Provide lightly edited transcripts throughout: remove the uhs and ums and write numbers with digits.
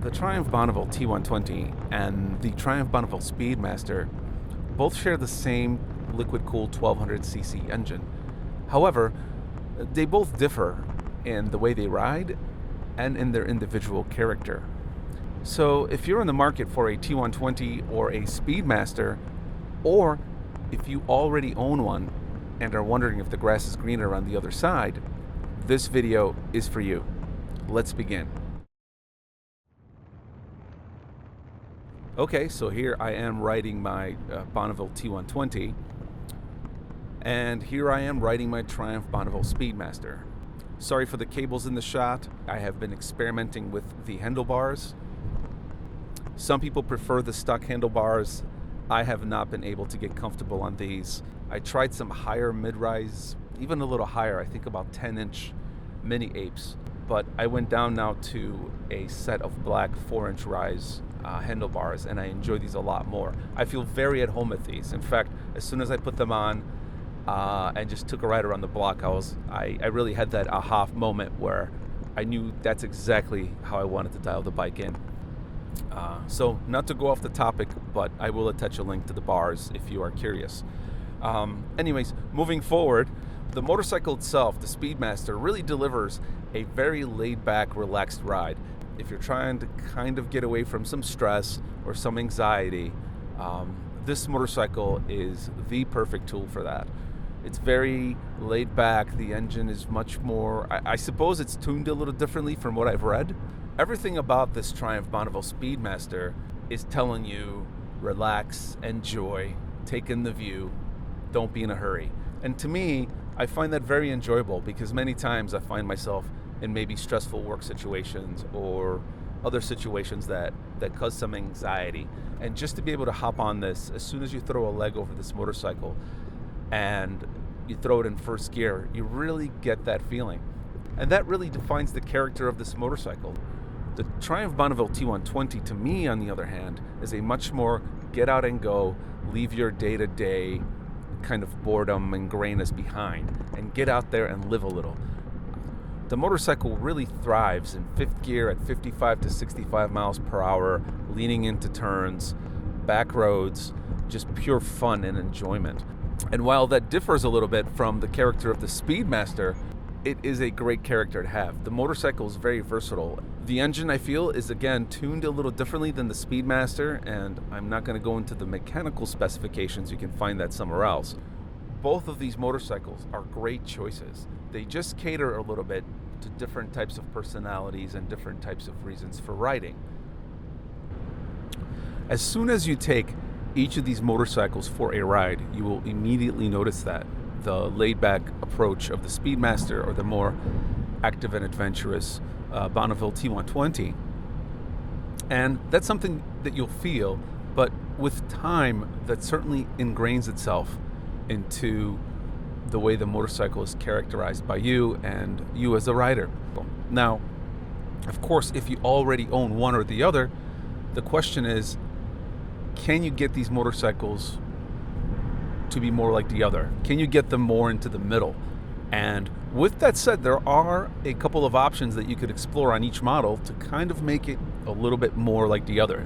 The Triumph Bonneville T120 and the Triumph Bonneville Speedmaster both share the same liquid-cooled 1200cc engine. However, they both differ in the way they ride and in their individual character. So if you're in the market for a T120 or a Speedmaster, or if you already own one and are wondering if the grass is greener on the other side, this video is for you. Let's begin. Okay, so here I am riding my Bonneville T120, and here I am riding my Triumph Bonneville Speedmaster. Sorry for the cables in the shot. I have been experimenting with the handlebars. Some people prefer the stock handlebars. I have not been able to get comfortable on these. I tried some higher mid-rise, even a little higher, I think about 10-inch mini apes, but I went down now to a set of black 4-inch rise handlebars, and I enjoy these a lot more. I feel very at home with these. In fact, as soon as I put them on and just took a ride around the block, I really had that aha moment where I knew that's exactly how I wanted to dial the bike in. So not to go off the topic, but I will attach a link to the bars if you are curious. Anyways, moving forward, the motorcycle itself, the Speedmaster, really delivers a very laid-back, relaxed ride. If you're trying to kind of get away from some stress or some anxiety, this motorcycle is the perfect tool for that. It's very laid back. The engine is much more, I suppose it's tuned a little differently from what I've read. Everything about this Triumph Bonneville Speedmaster is telling you, relax, enjoy, take in the view, don't be in a hurry. And to me, I find that very enjoyable because many times I find myself in maybe stressful work situations or other situations that cause some anxiety. And just to be able to hop on this, as soon as you throw a leg over this motorcycle and you throw it in first gear, you really get that feeling. And that really defines the character of this motorcycle. The Triumph Bonneville T120, to me, on the other hand, is a much more get out and go, leave your day-to-day kind of boredom and grayness behind, and get out there and live a little. The motorcycle really thrives in fifth gear at 55 to 65 miles per hour, leaning into turns, back roads, just pure fun and enjoyment. And while that differs a little bit from the character of the Speedmaster, it is a great character to have. The motorcycle is very versatile. The engine, I feel, is again tuned a little differently than the Speedmaster, and I'm not going to go into the mechanical specifications. You can find that somewhere else. Both of these motorcycles are great choices. They just cater a little bit to different types of personalities and different types of reasons for riding. As soon as you take each of these motorcycles for a ride, you will immediately notice that the laid-back approach of the Speedmaster or the more active and adventurous Bonneville T120. And that's something that you'll feel, but with time, that certainly ingrains itself into the way the motorcycle is characterized by you and you as a rider. Now, of course, if you already own one or the other, the question is, can you get these motorcycles to be more like the other? Can you get them more into the middle? And with that said, there are a couple of options that you could explore on each model to kind of make it a little bit more like the other.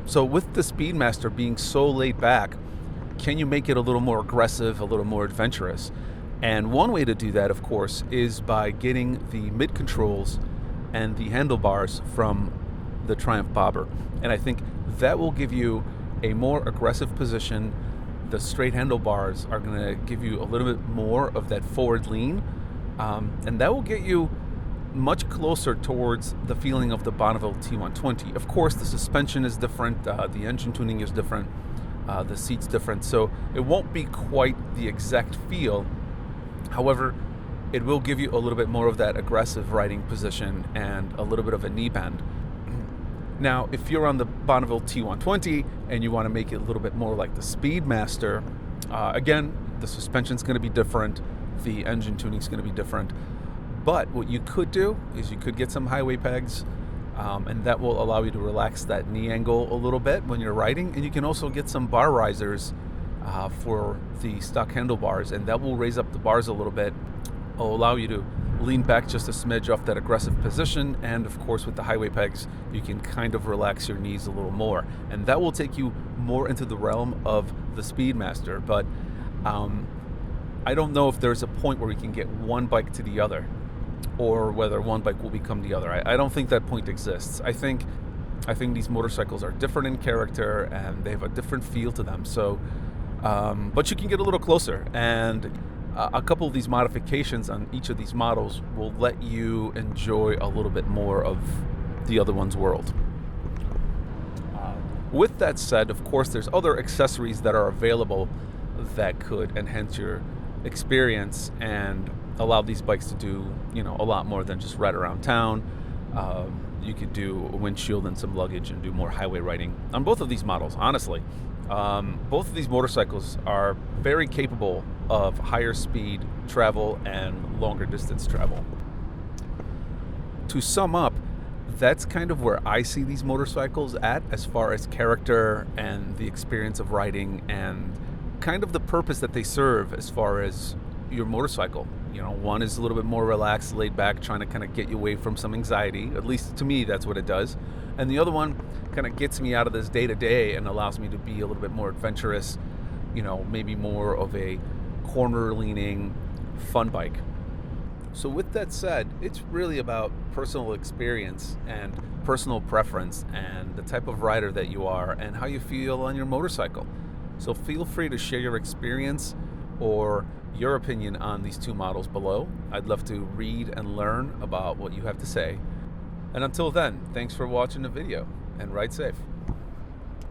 So with the Speedmaster being so laid back, can you make it a little more aggressive, a little more adventurous? And one way to do that, of course, is by getting the mid controls and the handlebars from the Triumph Bobber. And I think that will give you a more aggressive position. The straight handlebars are going to give you a little bit more of that forward lean, and that will get you much closer towards the feeling of the Bonneville T120. Of course, the suspension is different, the engine tuning is different, the seat's different, so it won't be quite the exact feel. However, it will give you a little bit more of that aggressive riding position and a little bit of a knee bend. Now, if you're on the Bonneville T120 and you want to make it a little bit more like the Speedmaster, again, the suspension's going to be different, the engine tuning's going to be different. But what you could do is you could get some highway pegs, and that will allow you to relax that knee angle a little bit when you're riding. And you can also get some bar risers for the stock handlebars, and that will raise up the bars a little bit. Will allow you to lean back just a smidge off that aggressive position, and of course with the highway pegs you can kind of relax your knees a little more, and that will take you more into the realm of the Speedmaster. But I don't know if there's a point where we can get one bike to the other, or whether one bike will become the other. I don't think that point exists. I think these motorcycles are different in character and they have a different feel to them. So, but you can get a little closer, and a couple of these modifications on each of these models will let you enjoy a little bit more of the other one's world. With that said, of course, there's other accessories that are available that could enhance your experience and allow these bikes to do, a lot more than just ride around town. You could do a windshield and some luggage and do more highway riding on both of these models, honestly. Both of these motorcycles are very capable of higher speed travel and longer distance travel. To sum up, that's kind of where I see these motorcycles at as far as character and the experience of riding and kind of the purpose that they serve as far as your motorcycle. One is a little bit more relaxed, laid back, trying to kind of get you away from some anxiety. At least to me, that's what it does. And the other one kind of gets me out of this day-to-day and allows me to be a little bit more adventurous, maybe more of a corner-leaning fun bike. So with that said, it's really about personal experience and personal preference and the type of rider that you are and how you feel on your motorcycle. So feel free to share your experience or your opinion on these two models below. I'd love to read and learn about what you have to say. And until then, thanks for watching the video and ride safe.